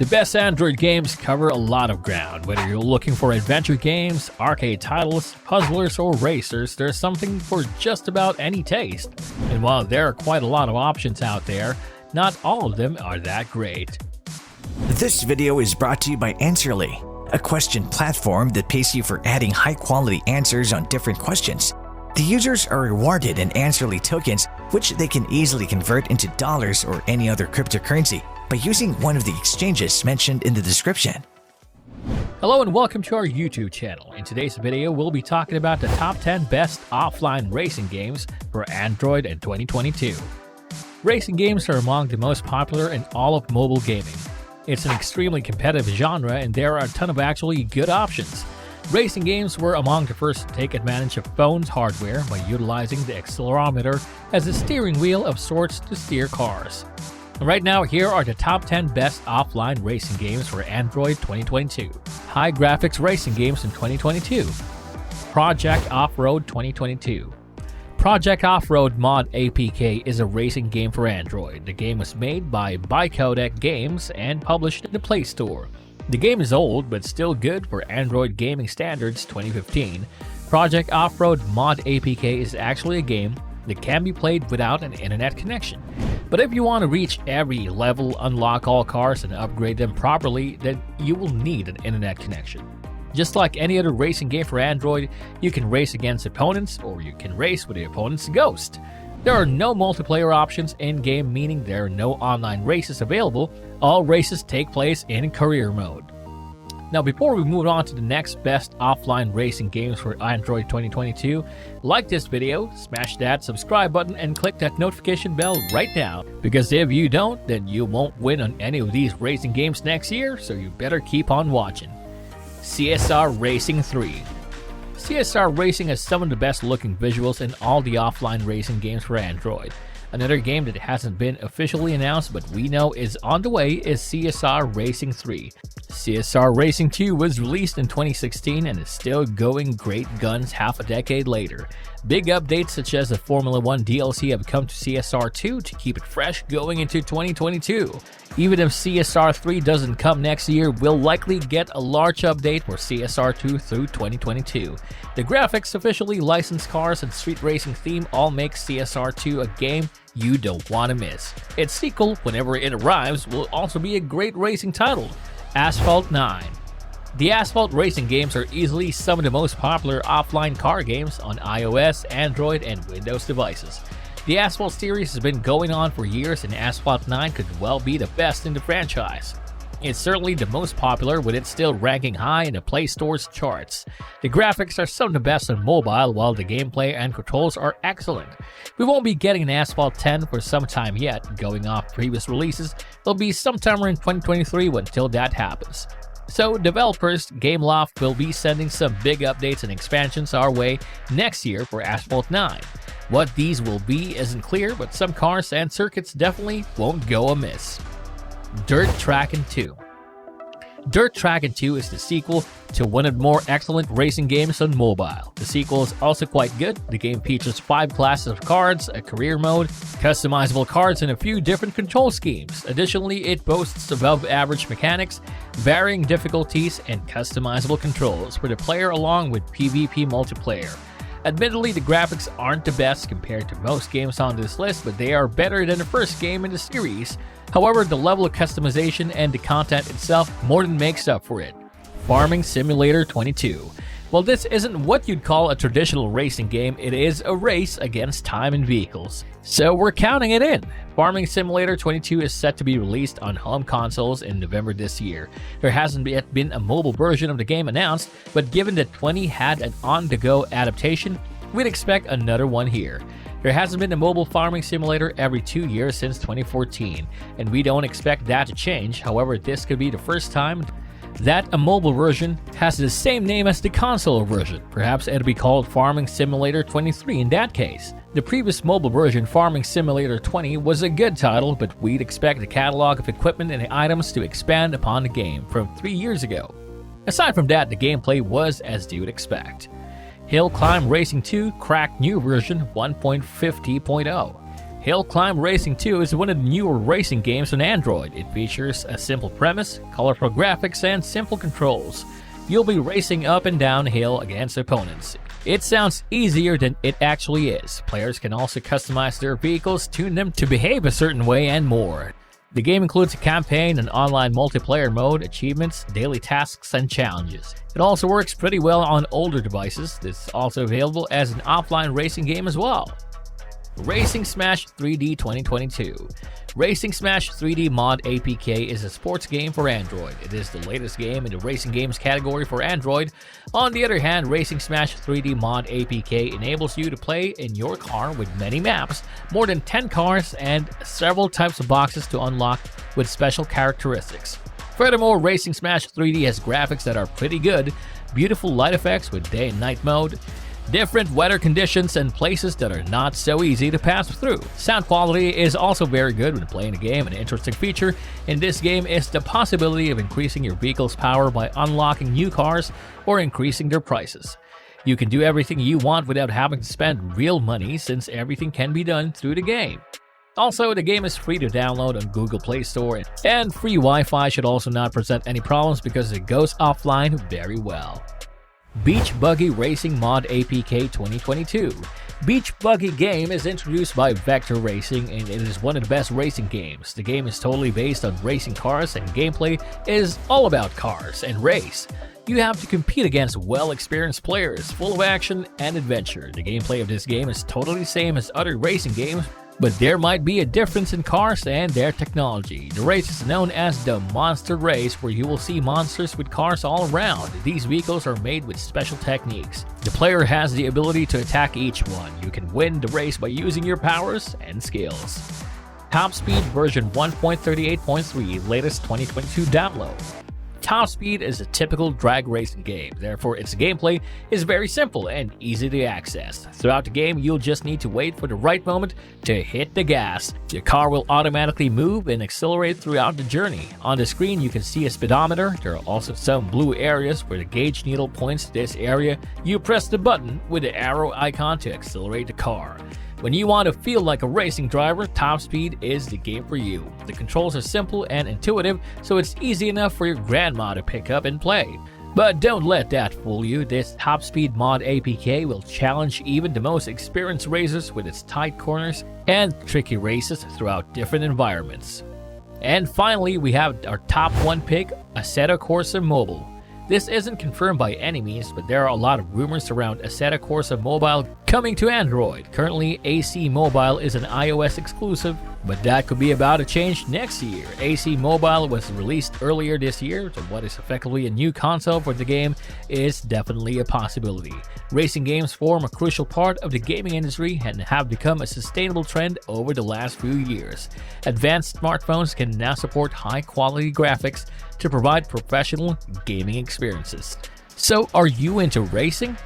The best Android games cover a lot of ground. Whether you're looking for adventure games, arcade titles, puzzlers, or racers, there's something for just about any taste. And while there are quite a lot of options out there, not all of them are that great. This video is brought to you by Answerly, a question platform that pays you for adding high-quality answers on different questions. The users are rewarded in Answerly tokens, which they can easily convert into dollars or any other cryptocurrency by using one of the exchanges mentioned in the description. Hello and welcome to our YouTube channel. In today's video, we'll be talking about the top 10 best offline racing games for Android in 2022. Racing games are among the most popular in all of mobile gaming. It's an extremely competitive genre and there are a ton of actually good options. Racing games were among the first to take advantage of phones hardware by utilizing the accelerometer as a steering wheel of sorts to steer cars. Right now, here are the top 10 best offline racing games for Android 2022. High graphics racing games in 2022. Project Off-Road 2022. Project Off-Road Mod APK is a racing game for Android. The game was made by Bycodec Games and published in the Play Store. The game is old but still good for Android gaming standards 2015. Project Off-Road Mod APK is actually a game that can be played without an internet connection. But if you want to reach every level, unlock all cars, and upgrade them properly, then you will need an internet connection. Just like any other racing game for Android, you can race against opponents or you can race with the opponent's ghost. There are no multiplayer options in-game, meaning there are no online races available. All races take place in career mode. Now, before we move on to the next best offline racing games for Android 2022, like this video, smash that subscribe button, and click that notification bell right now. Because if you don't, then you won't win on any of these racing games next year, so you better keep on watching. CSR Racing 3. CSR Racing has some of the best looking visuals in all the offline racing games for Android. Another game that hasn't been officially announced but we know is on the way is CSR Racing 3. CSR Racing 2 was released in 2016 and is still going great guns half a decade later. Big updates such as the Formula 1 DLC have come to CSR 2 to keep it fresh going into 2022. Even if CSR 3 doesn't come next year, we'll likely get a large update for CSR 2 through 2022. The graphics, officially licensed cars, and street racing theme all make CSR 2 a game you don't want to miss. Its sequel, whenever it arrives, will also be a great racing title, ASPHALT 9. The ASPHALT racing games are easily some of the most popular offline car games on iOS, Android, and Windows devices. The ASPHALT series has been going on for years and ASPHALT 9 could well be the best in the franchise. It's certainly the most popular, with it still ranking high in the Play Store's charts. The graphics are some of the best on mobile, while the gameplay and controls are excellent. We won't be getting an ASPHALT 10 for some time yet. Going off previous releases, it'll be sometime in 2023 until that happens. So developers Gameloft will be sending some big updates and expansions our way next year for ASPHALT 9. What these will be isn't clear, but some cars and circuits definitely won't go amiss. Dirt Trackin' 2. Dirt Trackin' 2 is the sequel to one of the more excellent racing games on mobile. The sequel is also quite good. The game features 5 classes of cards, a career mode, customizable cards, and a few different control schemes. Additionally, it boasts above-average mechanics, varying difficulties, and customizable controls for the player along with PvP multiplayer. Admittedly, the graphics aren't the best compared to most games on this list, but they are better than the first game in the series. However, the level of customization and the content itself more than makes up for it. Farming Simulator 22. While this isn't what you'd call a traditional racing game, it is a race against time and vehicles. So we're counting it in. Farming Simulator 22 is set to be released on home consoles in November this year. There hasn't yet been a mobile version of the game announced, but given that 20 had an on-the-go adaptation, we'd expect another one here. There hasn't been a mobile farming simulator every 2 years since 2014, and we don't expect that to change. However, this could be the first time that a mobile version has the same name as the console version. Perhaps it'll be called Farming Simulator 23 in that case. The previous mobile version, Farming Simulator 20, was a good title, but we'd expect the catalog of equipment and items to expand upon the game from 3 years ago. Aside from that, the gameplay was as you'd expect. Hill Climb Racing 2 cracked new version 1.50.0. Hill Climb Racing 2 is one of the newer racing games on Android. It features a simple premise, colorful graphics, and simple controls. You'll be racing up and down hill against opponents. It sounds easier than it actually is. Players can also customize their vehicles, tune them to behave a certain way, and more. The game includes a campaign, an online multiplayer mode, achievements, daily tasks, and challenges. It also works pretty well on older devices. This is also available as an offline racing game as well. Racing Smash 3D 2022. Racing Smash 3D Mod APK is a sports game for Android. It is the latest game in the racing games category for Android. On the other hand, Racing Smash 3D Mod APK enables you to play in your car with many maps, more than 10 cars, and several types of boxes to unlock with special characteristics. Furthermore, Racing Smash 3D has graphics that are pretty good, beautiful light effects with day and night mode, different weather conditions, and places that are not so easy to pass through. Sound quality is also very good when playing the game. An interesting feature in this game is the possibility of increasing your vehicle's power by unlocking new cars or increasing their prices. You can do everything you want without having to spend real money, since everything can be done through the game. Also, the game is free to download on Google Play Store, and free Wi-Fi should also not present any problems because it goes offline very well. Beach Buggy Racing Mod APK 2022. Beach Buggy game is introduced by Vector Racing, and it is one of the best racing games. The game is totally based on racing cars, and gameplay is all about cars and race. You have to compete against well-experienced players, full of action and adventure. The gameplay of this game is totally the same as other racing games, but there might be a difference in cars and their technology. The race is known as the Monster Race, where you will see monsters with cars all around. These vehicles are made with special techniques. The player has the ability to attack each one. You can win the race by using your powers and skills. Top Speed version 1.38.3, latest 2022 download. Top Speed is a typical drag racing game, therefore its gameplay is very simple and easy to access. Throughout the game, you'll just need to wait for the right moment to hit the gas. Your car will automatically move and accelerate throughout the journey. On the screen, you can see a speedometer. There are also some blue areas where the gauge needle points to this area. You press the button with the arrow icon to accelerate the car. When you want to feel like a racing driver, Top Speed is the game for you. The controls are simple and intuitive, so it's easy enough for your grandma to pick up and play. But don't let that fool you. This Top Speed Mod APK will challenge even the most experienced racers with its tight corners and tricky races throughout different environments. And finally, we have our top one pick, Assetto Corsa Mobile. This isn't confirmed by any means, but there are a lot of rumors around Assetto Corsa Mobile coming to Android. Currently, AC Mobile is an iOS exclusive, but that could be about to change next year. AC Mobile was released earlier this year, so what is effectively a new console for the game is definitely a possibility. Racing games form a crucial part of the gaming industry and have become a sustainable trend over the last few years. Advanced smartphones can now support high-quality graphics to provide professional gaming experiences. So, are you into racing?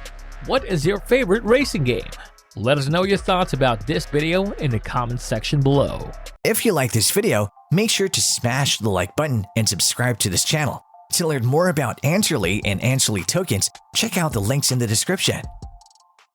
What is your favorite racing game? Let us know your thoughts about this video in the comments section below. If you like this video, make sure to smash the like button and subscribe to this channel. To learn more about Answerly and Answerly tokens, check out the links in the description.